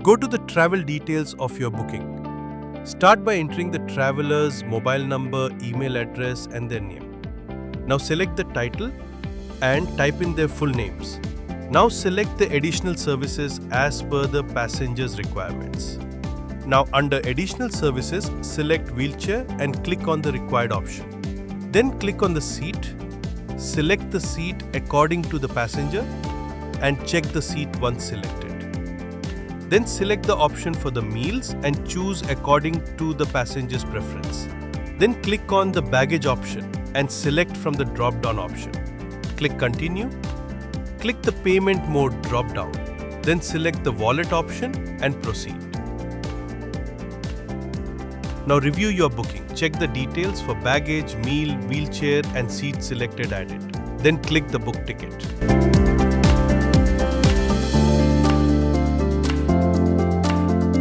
Go to the travel details of your booking. Start by entering the traveler's mobile number, email address, and their name. Now select the title and type in their full names. Now select the additional services as per the passenger's requirements. Now under additional services, select wheelchair and click on the required option. Then click on the seat. Select the seat according to the passenger and check the seat once selected. Then select the option for the meals and choose according to the passenger's preference. Then click on the baggage option and select from the drop-down option. Click Continue. Click the payment mode drop-down. Then select the wallet option and proceed. Now review your booking. Check the details for baggage, meal, wheelchair and seat selected added. Then click the book ticket.